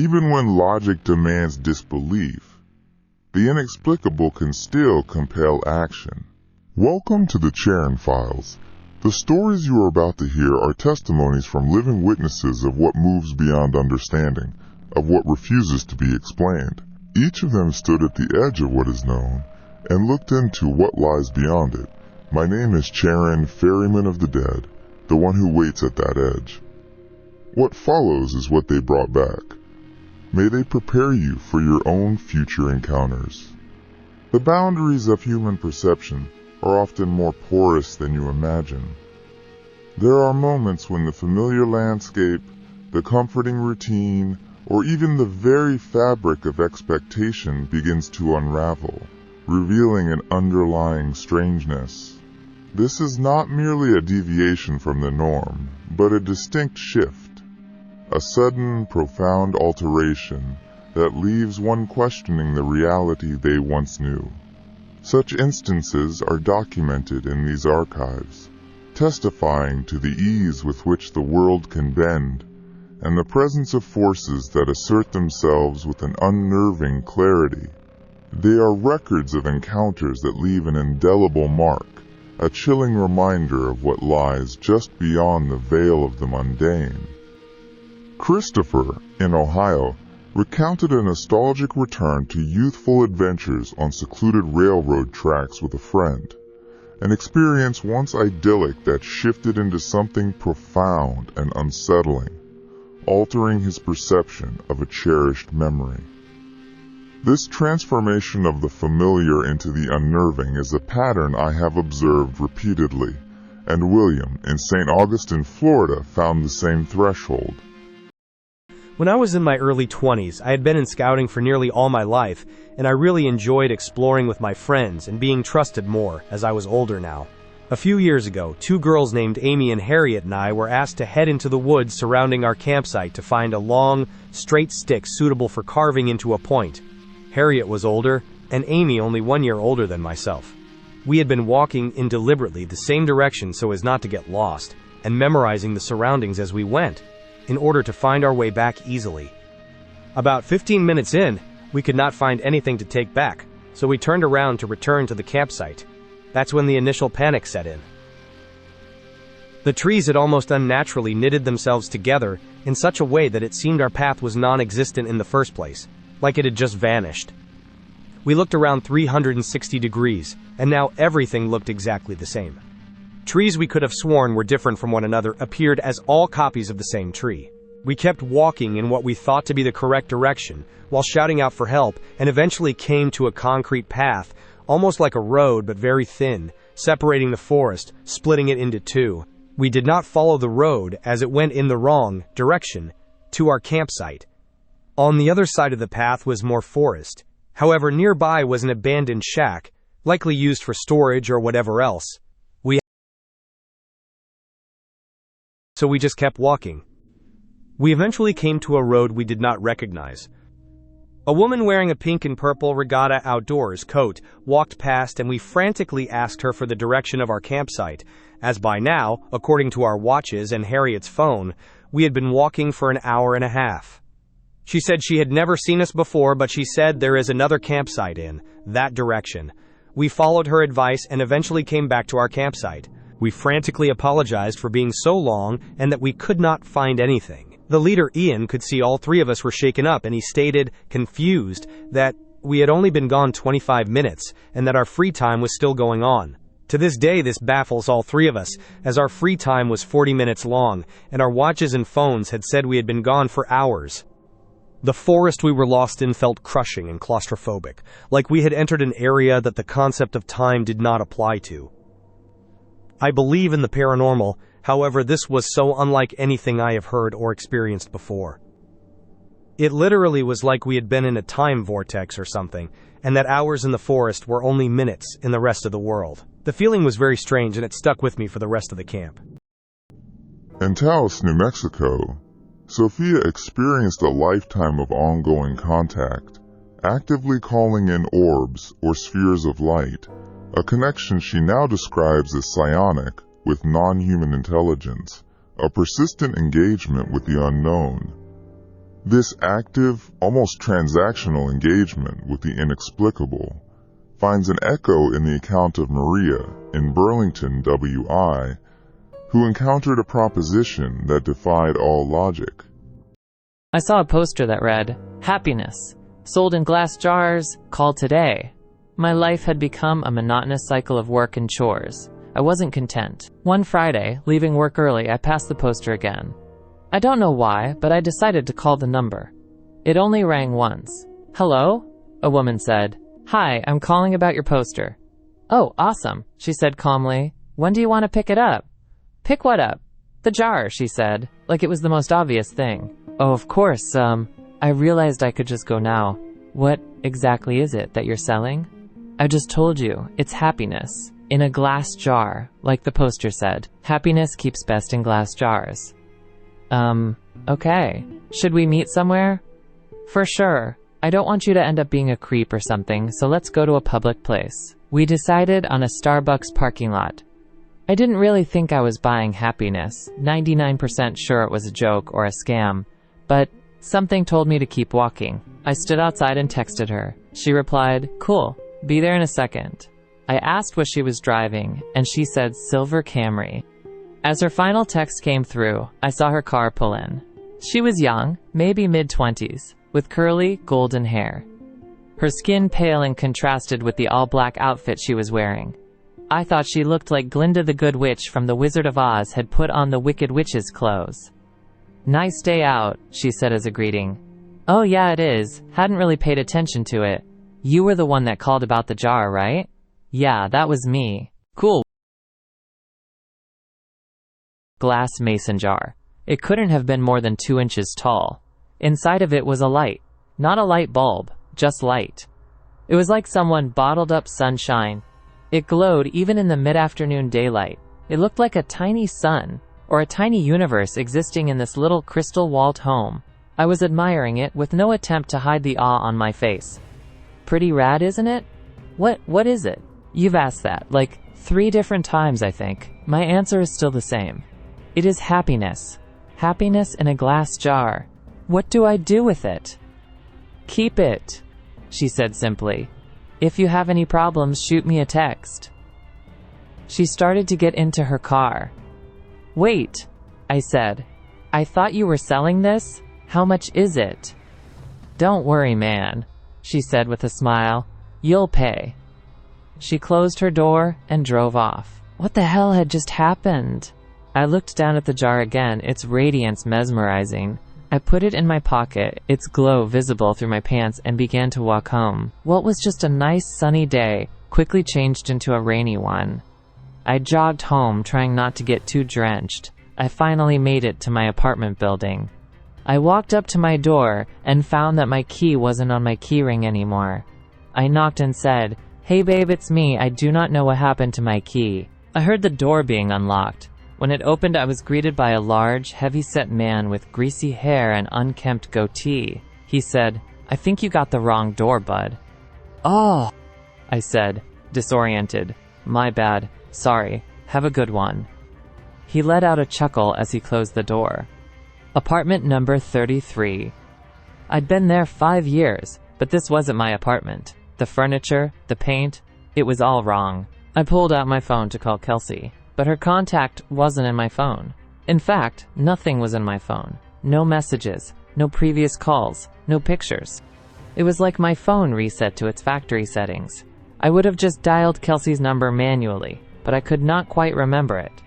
Even when logic demands disbelief, the inexplicable can still compel action. Welcome to the Charon Files. The stories you are about to hear are testimonies from living witnesses of what moves beyond understanding, of what refuses to be explained. Each of them stood at the edge of what is known and looked into what lies beyond it. My name is Charon, Ferryman of the Dead, the one who waits at that edge. What follows is what they brought back. May they prepare you for your own future encounters. The boundaries of human perception are often more porous than you imagine. There are moments when the familiar landscape, the comforting routine, or even the very fabric of expectation begins to unravel, revealing an underlying strangeness. This is not merely a deviation from the norm, but a distinct shift. A sudden, profound alteration that leaves one questioning the reality they once knew. Such instances are documented in these archives, testifying to the ease with which the world can bend, and the presence of forces that assert themselves with an unnerving clarity. They are records of encounters that leave an indelible mark, a chilling reminder of what lies just beyond the veil of the mundane. Christopher, in Ohio, recounted a nostalgic return to youthful adventures on secluded railroad tracks with a friend, an experience once idyllic that shifted into something profound and unsettling, altering his perception of a cherished memory. This transformation of the familiar into the unnerving is a pattern I have observed repeatedly, and William, in St. Augustine, Florida, found the same threshold. When I was in my early 20s, I had been in scouting for nearly all my life, and I really enjoyed exploring with my friends and being trusted more as I was older now. A few years ago, two girls named Amy and Harriet and I were asked to head into the woods surrounding our campsite to find a long, straight stick suitable for carving into a point. Harriet was older, and Amy only 1 year older than myself. We had been walking in deliberately the same direction so as not to get lost, and memorizing the surroundings as we went, in order to find our way back easily. About 15 minutes in, we could not find anything to take back, so we turned around to return to the campsite. That's when the initial panic set in. The trees had almost unnaturally knitted themselves together in such a way that it seemed our path was non-existent in the first place, like it had just vanished. We looked around 360 degrees, and now everything looked exactly the same. Trees we could have sworn were different from one another appeared as all copies of the same tree. We kept walking in what we thought to be the correct direction, while shouting out for help, and eventually came to a concrete path, almost like a road but very thin, separating the forest, splitting it into two. We did not follow the road as it went in the wrong direction to our campsite. On the other side of the path was more forest. However, nearby was an abandoned shack, likely used for storage or whatever else. So we just kept walking. We eventually came to a road we did not recognize. A woman wearing a pink and purple regatta outdoors coat walked past, and we frantically asked her for the direction of our campsite, as by now, according to our watches and Harriet's phone, we had been walking for an hour and a half. She said she had never seen us before, but she said there is another campsite in that direction. We followed her advice and eventually came back to our campsite. We frantically apologized for being so long and that we could not find anything. The leader, Ian, could see all three of us were shaken up, and he stated, confused, that we had only been gone 25 minutes and that our free time was still going on. To this day, this baffles all three of us, as our free time was 40 minutes long, and our watches and phones had said we had been gone for hours. The forest we were lost in felt crushing and claustrophobic, like we had entered an area that the concept of time did not apply to. I believe in the paranormal, however, this was so unlike anything I have heard or experienced before. It literally was like we had been in a time vortex or something, and that hours in the forest were only minutes in the rest of the world. The feeling was very strange, and it stuck with me for the rest of the camp. In Taos, New Mexico, Sophia experienced a lifetime of ongoing contact, actively calling in orbs or spheres of light, a connection she now describes as psionic with non-human intelligence, a persistent engagement with the unknown. This active, almost transactional engagement with the inexplicable finds an echo in the account of Maria in Burlington, WI, who encountered a proposition that defied all logic. I saw a poster that read, "Happiness, sold in glass jars, call today." My life had become a monotonous cycle of work and chores. I wasn't content. One Friday, leaving work early, I passed the poster again. I don't know why, but I decided to call the number. It only rang once. "Hello?" a woman said. "Hi, I'm calling about your poster." "Oh, awesome," she said calmly. "When do you want to pick it up?" "Pick what up?" "The jar," she said, like it was the most obvious thing. "Oh, of course, I realized I could just go now. What exactly is it that you're selling?" "I just told you, it's happiness. In a glass jar, like the poster said. Happiness keeps best in glass jars." Okay. Should we meet somewhere?" "For sure. I don't want you to end up being a creep or something, so let's go to a public place." We decided on a Starbucks parking lot. I didn't really think I was buying happiness, 99% sure it was a joke or a scam, but something told me to keep walking. I stood outside and texted her. She replied, "Cool, be there in a second." I asked what she was driving, and she said silver Camry. As her final text came through, I saw her car pull in. She was young, maybe mid-20s, with curly, golden hair. Her skin pale and contrasted with the all-black outfit she was wearing. I thought she looked like Glinda the Good Witch from The Wizard of Oz had put on the Wicked Witch's clothes. "Nice day out," she said as a greeting. "Oh yeah, it is. Hadn't really paid attention to it. You were the one that called about the jar, right?" "Yeah, that was me." "Cool." Glass mason jar. It couldn't have been more than 2 inches tall. Inside of it was a light. Not a light bulb, just light. It was like someone bottled up sunshine. It glowed even in the mid-afternoon daylight. It looked like a tiny sun, or a tiny universe existing in this little crystal-walled home. I was admiring it with no attempt to hide the awe on my face. "Pretty rad, isn't it?" What is it?" "You've asked that, like 3 different times, I think. My answer is still the same. It is happiness. Happiness in a glass jar. What do I do with it?" "Keep it," she said simply. "If you have any problems, shoot me a text." She started to get into her car. "Wait," I said. "I thought you were selling this? How much is it?" "Don't worry, man," she said with a smile. "You'll pay." She closed her door and drove off. What the hell had just happened? I looked down at the jar again, its radiance mesmerizing. I put it in my pocket, its glow visible through my pants, and began to walk home. What was just a nice sunny day quickly changed into a rainy one. I jogged home, trying not to get too drenched. I finally made it to my apartment building. I walked up to my door and found that my key wasn't on my keyring anymore. I knocked and said, "Hey babe, it's me. I do not know what happened to my key." I heard the door being unlocked. When it opened, I was greeted by a large, heavy-set man with greasy hair and unkempt goatee. He said, "I think you got the wrong door, bud." "Oh," I said, disoriented. "My bad. Sorry. Have a good one." He let out a chuckle as he closed the door. Apartment number 33. I'd been there 5 years, but this wasn't my apartment. The furniture, the paint, it was all wrong. I pulled out my phone to call Kelsey, but her contact wasn't in my phone. In fact, nothing was in my phone. No messages, no previous calls, no pictures. It was like my phone reset to its factory settings. I would have just dialed Kelsey's number manually, but I could not quite remember it.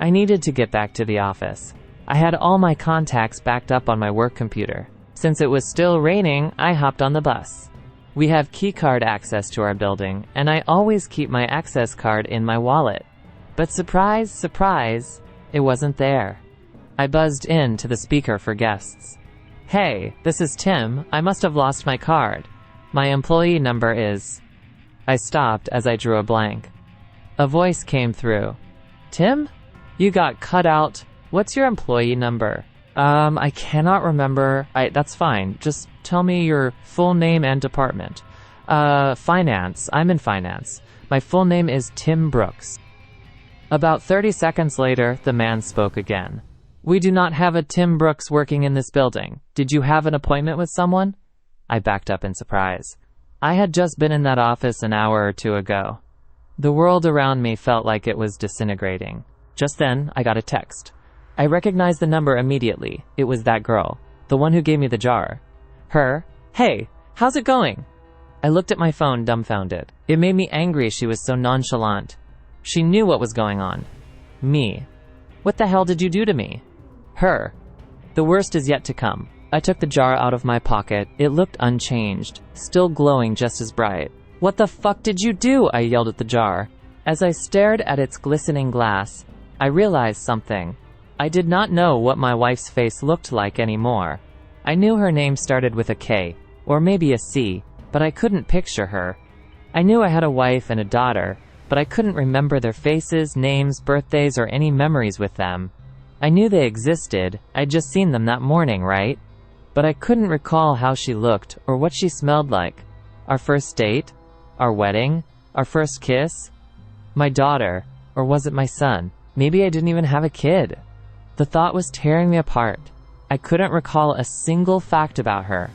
I needed to get back to the office. I had all my contacts backed up on my work computer. Since it was still raining, I hopped on the bus. We have keycard access to our building, and I always keep my access card in my wallet. But surprise, surprise, it wasn't there. I buzzed in to the speaker for guests. "Hey, this is Tim. I must have lost my card. My employee number is..." I stopped as I drew a blank. A voice came through. "Tim? You got cut out. What's your employee number?" I cannot remember." That's fine. Just tell me your full name and department." Finance. I'm in finance. My full name is Tim Brooks." About 30 seconds later, the man spoke again. We do not have a Tim Brooks working in this building. Did you have an appointment with someone? I backed up in surprise. I had just been in that office an hour or two ago. The world around me felt like it was disintegrating. Just then, I got a text. I recognized the number immediately. It was that girl, the one who gave me the jar. Her, "Hey, how's it going?" I looked at my phone, dumbfounded. It made me angry she was so nonchalant. She knew what was going on. Me. What the hell did you do to me? Her. The worst is yet to come. I took the jar out of my pocket. It looked unchanged, still glowing just as bright. "What the fuck did you do?" I yelled at the jar. As I stared at its glistening glass, I realized something. I did not know what my wife's face looked like anymore. I knew her name started with a K, or maybe a C, but I couldn't picture her. I knew I had a wife and a daughter, but I couldn't remember their faces, names, birthdays, or any memories with them. I knew they existed. I'd just seen them that morning, right? But I couldn't recall how she looked or what she smelled like. Our first date? Our wedding? Our first kiss? My daughter? Or was it my son? Maybe I didn't even have a kid. The thought was tearing me apart. I couldn't recall a single fact about her.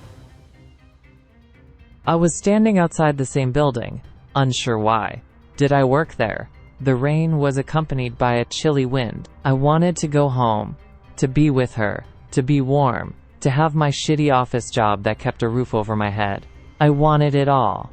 I was standing outside the same building, unsure why. Did I work there? The rain was accompanied by a chilly wind. I wanted to go home, to be with her, to be warm, to have my shitty office job that kept a roof over my head. I wanted it all.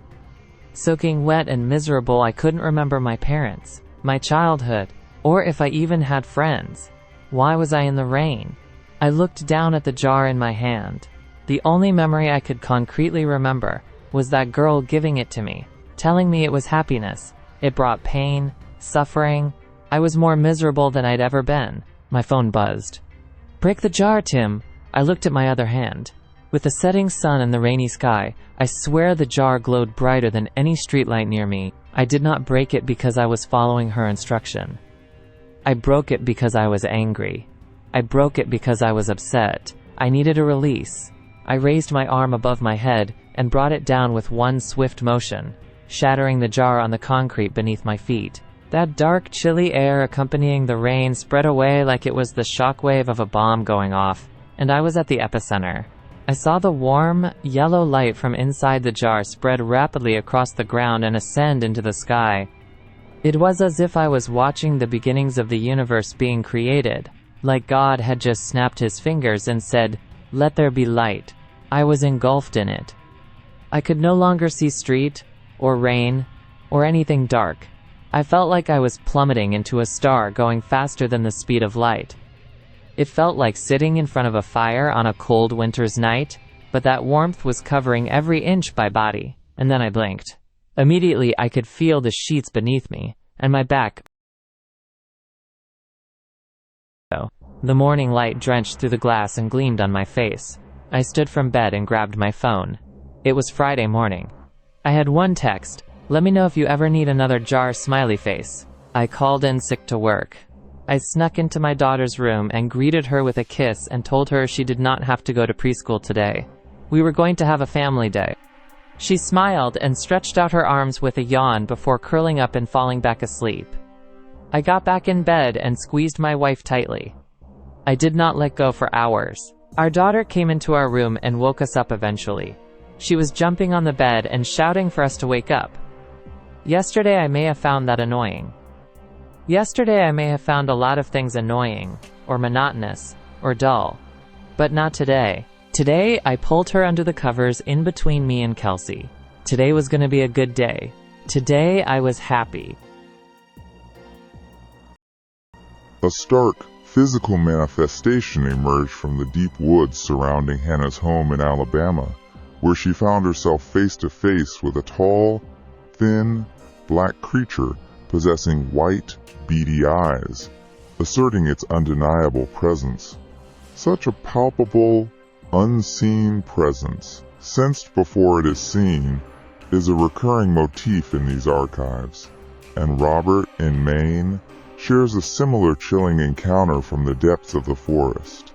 Soaking wet and miserable, I couldn't remember my parents, my childhood, or if I even had friends. Why was I in the rain? I looked down at the jar in my hand. The only memory I could concretely remember was that girl giving it to me, telling me it was happiness. It brought pain, suffering. I was more miserable than I'd ever been. My phone buzzed. "Break the jar, Tim." I looked at my other hand. With the setting sun and the rainy sky, I swear the jar glowed brighter than any streetlight near me. I did not break it because I was following her instruction. I broke it because I was angry. I broke it because I was upset. I needed a release. I raised my arm above my head and brought it down with one swift motion, shattering the jar on the concrete beneath my feet. That dark, chilly air accompanying the rain spread away like it was the shockwave of a bomb going off, and I was at the epicenter. I saw the warm, yellow light from inside the jar spread rapidly across the ground and ascend into the sky. It was as if I was watching the beginnings of the universe being created, like God had just snapped his fingers and said, "Let there be light." I was engulfed in it. I could no longer see street, or rain, or anything dark. I felt like I was plummeting into a star going faster than the speed of light. It felt like sitting in front of a fire on a cold winter's night, but that warmth was covering every inch of my body. And then I blinked. Immediately I could feel the sheets beneath me, and my back. The morning light drenched through the glass and gleamed on my face. I stood from bed and grabbed my phone. It was Friday morning. I had one text: "Let me know if you ever need another jar, smiley face." I called in sick to work. I snuck into my daughter's room and greeted her with a kiss and told her she did not have to go to preschool today. We were going to have a family day. She smiled and stretched out her arms with a yawn before curling up and falling back asleep. I got back in bed and squeezed my wife tightly. I did not let go for hours. Our daughter came into our room and woke us up eventually. She was jumping on the bed and shouting for us to wake up. Yesterday I may have found that annoying. Yesterday I may have found a lot of things annoying, or monotonous, or dull. But not today. Today I pulled her under the covers in between me and Kelsey. Today was going to be a good day. Today I was happy. A stark, physical manifestation emerged from the deep woods surrounding Hannah's home in Alabama, where she found herself face to face with a tall, thin, black creature possessing white, beady eyes, asserting its undeniable presence. Such a palpable, unseen presence, sensed before it is seen, is a recurring motif in these archives, and Robert in Maine shares a similar chilling encounter from the depths of the forest.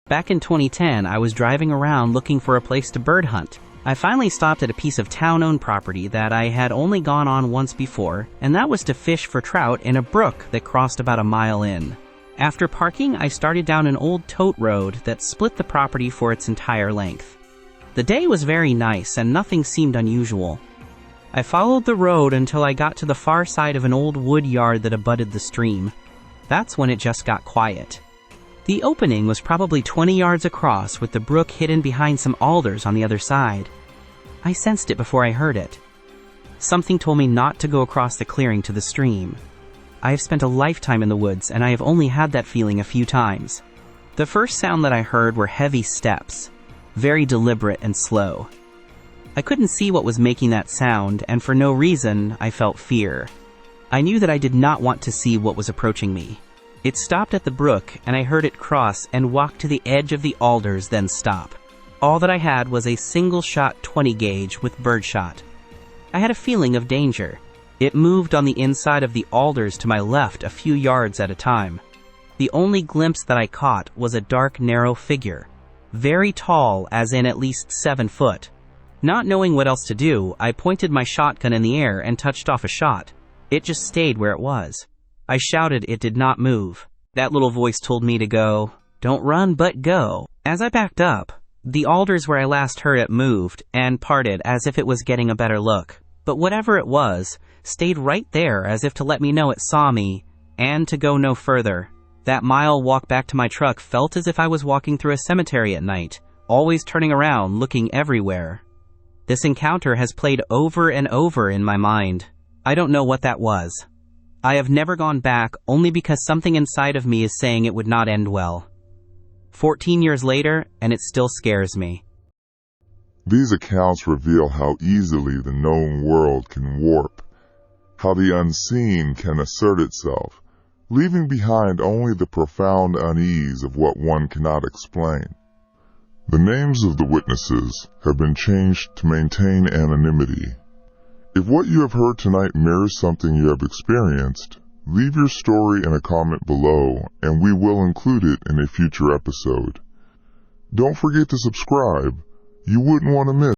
Back in 2010, I was driving around looking for a place to bird hunt. I finally stopped at a piece of town-owned property that I had only gone on once before, and that was to fish for trout in a brook that crossed about a mile in. After parking, I started down an old tote road that split the property for its entire length. The day was very nice and nothing seemed unusual. I followed the road until I got to the far side of an old wood yard that abutted the stream. That's when it just got quiet. The opening was probably 20 yards across with the brook hidden behind some alders on the other side. I sensed it before I heard it. Something told me not to go across the clearing to the stream. I have spent a lifetime in the woods and I have only had that feeling a few times. The first sound that I heard were heavy steps, very deliberate and slow. I couldn't see what was making that sound, and for no reason, I felt fear. I knew that I did not want to see what was approaching me. It stopped at the brook, and I heard it cross and walk to the edge of the alders, then stop. All that I had was a single-shot 20 gauge with birdshot. I had a feeling of danger. It moved on the inside of the alders to my left a few yards at a time. The only glimpse that I caught was a dark, narrow figure. Very tall, as in at least 7 foot. Not knowing what else to do, I pointed my shotgun in the air and touched off a shot. It just stayed where it was. I shouted it did not move. That little voice told me to go. Don't run, but go. As I backed up, the alders where I last heard it moved and parted as if it was getting a better look. But whatever it was, stayed right there as if to let me know it saw me, and to go no further. That mile walk back to my truck felt as if I was walking through a cemetery at night, always turning around, looking everywhere. This encounter has played over and over in my mind. I don't know what that was. I have never gone back only because something inside of me is saying it would not end well. 14 years later, and it still scares me. These accounts reveal how easily the known world can warp, how the unseen can assert itself, leaving behind only the profound unease of what one cannot explain. The names of the witnesses have been changed to maintain anonymity. If what you have heard tonight mirrors something you have experienced, leave your story in a comment below and we will include it in a future episode. Don't forget to subscribe. You wouldn't want to miss